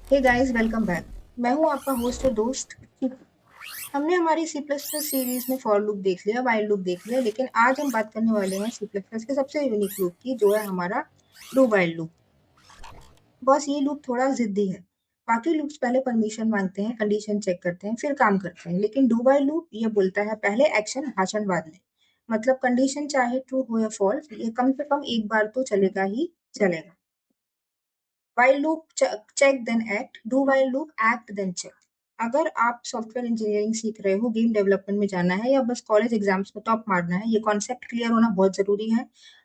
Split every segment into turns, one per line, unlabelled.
Hey guys, welcome back. मैं हूं आपका होस्ट और दोस्त चीकू। हमने हमारी सी प्लस प्लस सीरीज में फॉर लूप देख लिया, वाइल लूप देख लिया, लेकिन आज हम बात करने वाले हैं सी प्लस प्लस के सबसे यूनिक लूप की, जो है हमारा डू वाइल लूप। बस ये लूप थोड़ा जिद्दी है। बाकी लूप्स पहले परमिशन मांगते हैं, कंडीशन चेक करते हैं, फिर काम करते हैं, लेकिन डू वाइल लूप ये बोलता है पहले एक्शन भाषण बाद में। मतलब कंडीशन चाहे ट्रू हो या फॉल्स, ये कम से कम एक बार तो चलेगा ही चलेगा। while loop check then act, do while loop act then check। अगर आप सॉफ्टवेयर इंजीनियरिंग सीख रहे हो, गेम डेवलपमेंट में जाना है, या बस कॉलेज एग्जाम्स में टॉप मारना है, ये कॉन्सेप्ट क्लियर होना बहुत जरूरी है।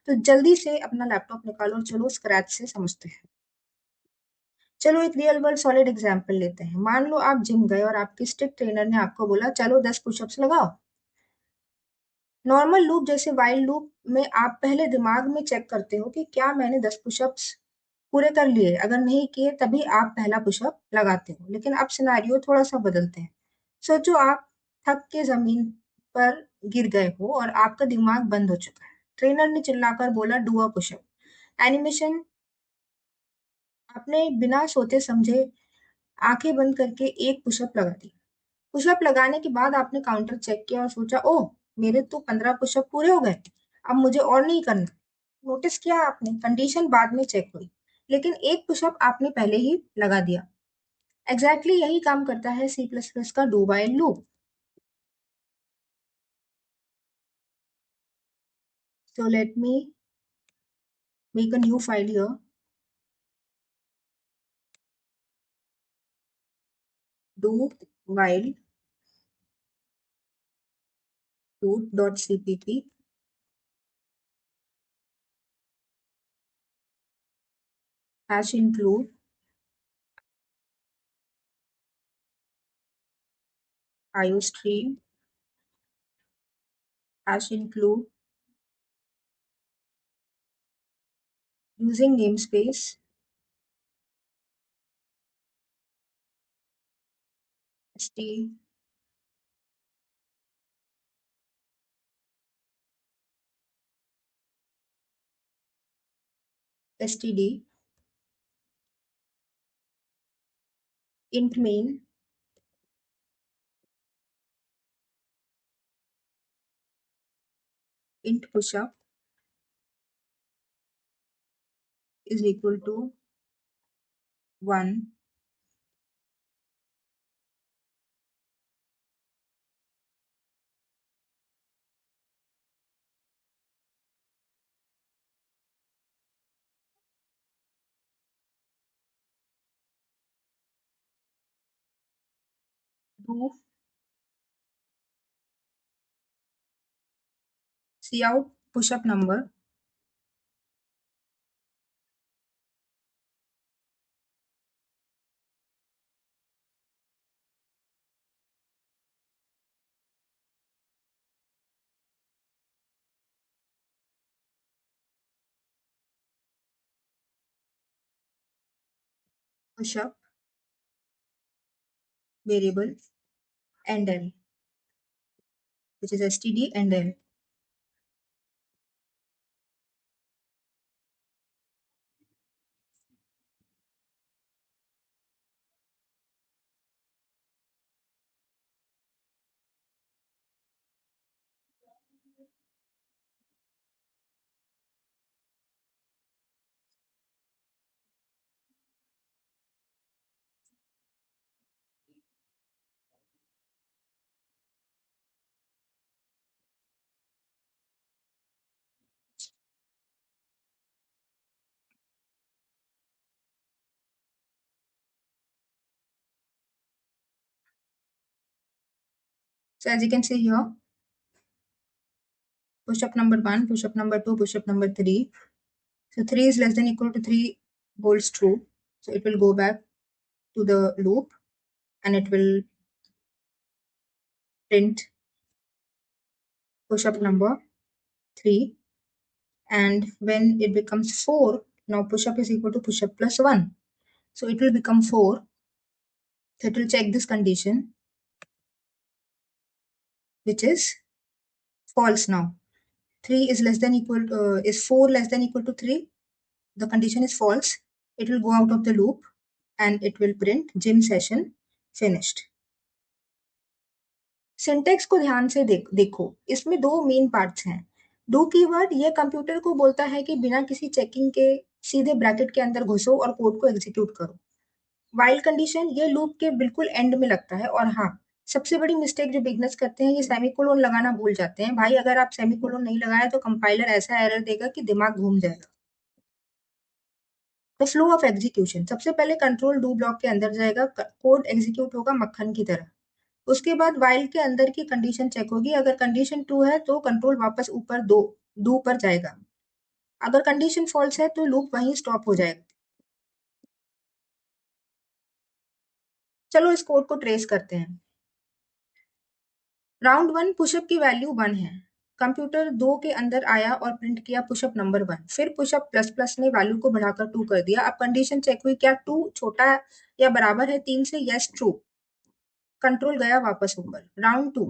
तो जल्दी से अपना लैपटॉप निकालो और चलो स्क्रैच से समझते हैं। चलो एक रियल वर्ल्ड सॉलिड एग्जाम्पल लेते हैं। मान लो आप जिम गए और आपके स्ट्रिक्ट ट्रेनर ने आपको बोला चलो 10 पुशअप्स लगाओ। नॉर्मल लूप जैसे वाइल लूप में आप पहले दिमाग में चेक करते हो कि क्या मैंने 10 पुशअप्स पूरे कर लिए। अगर नहीं किए तभी आप पहला पुशअप लगाते हो। लेकिन अब सिनारियो थोड़ा सा बदलते हैं। सोचो आप थक के जमीन पर गिर गए हो और आपका दिमाग बंद हो चुका है। ट्रेनर ने चिल्लाकर बोला डू अ पुशअप। एनिमेशन, आपने बिना सोचे समझे आंखें बंद करके एक पुशअप लगा दी। पुशअप लगाने के बाद आपने काउंटर चेक किया और सोचा ओह, मेरे तो 15 पुशअप पूरे हो गए, अब मुझे और नहीं करना। नोटिस किया आपने, कंडीशन बाद में चेक हुई, लेकिन एक पुशअप आपने पहले ही लगा दिया। एग्जैक्टली यही काम करता है सी प्लस प्लस का do while loop. So let me make a new file here. Do while loop dot cpp hash include iostream hash include using namespace st std int main int pushup is equal to 1। do cout pushup number pushup variable and l, which is std and l। So as you can see here, push-up number 1, push-up number 2, push-up number 3. So 3 is less than equal to 3 holds true. So it will go back to the loop and it will print push-up number 3. And when it becomes 4, now push-up is equal to push-up plus 1. So it will become 4. So it will check this condition, which is false now. 3 is less than equal is 4 less than equal to 3? The condition is false. It will go out of the loop and it will print gym session finished. Syntax को ध्यान से देखो, इसमें दो main parts हैं। Do keyword ये computer को बोलता है कि बिना किसी चेकिंग के सीधे ब्रैकेट के अंदर घुसो और कोड को एग्जीक्यूट करो। वाइल कंडीशन ये लूप के बिल्कुल एंड में लगता है। और हाँ, सबसे बड़ी मिस्टेक जो बिगनर्स करते हैं, ये सेमीकोलन लगाना भूल जाते हैं। भाई अगर आप सेमीकोलन नहीं लगाया तो कंपाइलर ऐसा एरर देगा कि दिमाग घूम जाएगा। द फ्लो ऑफ एग्जीक्यूशन, सबसे पहले कंट्रोल डू ब्लॉक के अंदर जाएगा, कोड एग्जीक्यूट होगा मक्खन की तरह। उसके बाद वाइल के अंदर की कंडीशन चेक होगी, अगर कंडीशन ट्रू है तो कंट्रोल वापस ऊपर दो डू पर जाएगा, अगर कंडीशन फॉल्स है तो लूप वहीं स्टॉप हो जाएगा। चलो इस कोड को ट्रेस करते हैं। राउंड 1 पुशअप की वैल्यू 1 है। कंप्यूटर 2 के अंदर आया और प्रिंट किया पुशअप नंबर 1। फिर पुशअप प्लस प्लस ने वैल्यू को बढ़ाकर 2 कर दिया। अब कंडीशन चेक हुई, क्या 2 छोटा या बराबर है 3 से? यस ट्रू, कंट्रोल गया वापस ऊपर। राउंड 2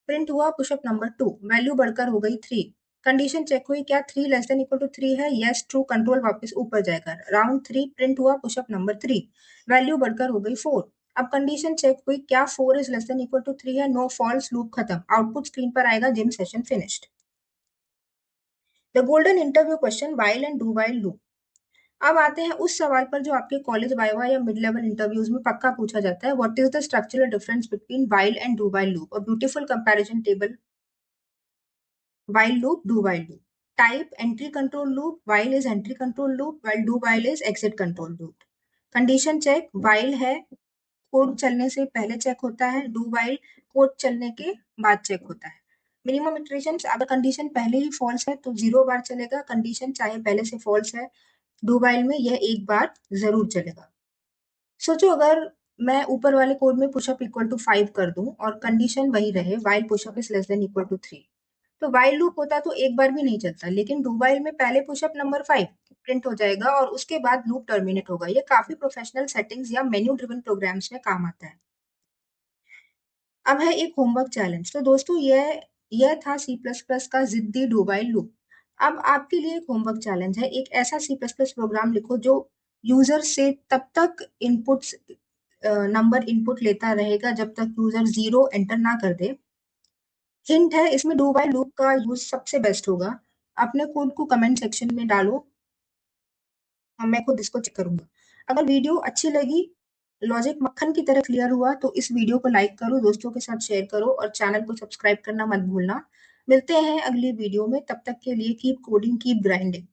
प्रिंट हुआ पुशअप नंबर 2, वैल्यू बढ़कर हो गई 3। कंडीशन चेक हुई, क्या 3 लेस देन इक्वल टू 3 है? यस ट्रू, कंट्रोल वापस ऊपर जाएगा। राउंड 3 प्रिंट हुआ पुशअप नंबर 3, वैल्यू बढ़कर हो गई 4। अब कंडीशन चेक हुई, क्या 4 is less than equal to 3 है? नो, फॉल्स, लूप खत्म। आउटपुट स्क्रीन पर आएगा gym session finished. The golden interview question, while and do while loop. अब आते हैं उस सवाल पर जो आपके कॉलेज वाइवा या मिड लेवल इंटरव्यूज में पक्का पूछा जाता है। What is the structural difference between while and do while loop? A beautiful comparison table. While loop, do while loop. Type entry control loop, while is entry control loop, while do while is exit control loop. Condition check, while है code चलने से पहले check होता है, do while code चलने के बाद check होता है। मिनिमम इटरेशंस, अगर कंडीशन पहले ही फॉल्स है तो 0 बार चलेगा, कंडीशन चाहे पहले से फॉल्स है, do while में यह एक बार जरूर चलेगा। सोचो अगर मैं ऊपर वाले कोड में पुशअप इक्वल टू 5 कर दूं और कंडीशन वही रहे, while pushup is less than equal to 3, तो वाइल लूप होता तो एक बार भी नहीं चलता, लेकिन डू वाइल में पहले पुशअप नंबर 5 प्रिंट हो जाएगा और उसके बाद लूप टर्मिनेट होगा। ये काफी प्रोफेशनल सेटिंग्स या मेन्यू ड्रिवन प्रोग्राम्स में काम आता है। अब है एक होमवर्क चैलेंज। तो दोस्तों यह था सी प्लस प्लस का जिद्दी डू वाइल लूप। अब आपके लिए एक होमवर्क चैलेंज है, एक ऐसा सी प्लस प्लस प्रोग्राम लिखो जो यूजर से तब तक इनपुट्स नंबर इनपुट लेता रहेगा जब तक यूजर 0 एंटर ना कर दे। हिंट है, इसमें डू वाइल लूप का यूज सबसे बेस्ट होगा। अपने कोड को कमेंट सेक्शन में डालो, मैं खुद इसको चेक करूंगा। अगर वीडियो अच्छी लगी, लॉजिक मक्खन की तरह क्लियर हुआ, तो इस वीडियो को लाइक करो, दोस्तों के साथ शेयर करो और चैनल को सब्सक्राइब करना मत भूलना। मिलते हैं अगली वीडियो में, तब तक के लिए कीप कोडिंग, कीप ग्राइंडिंग।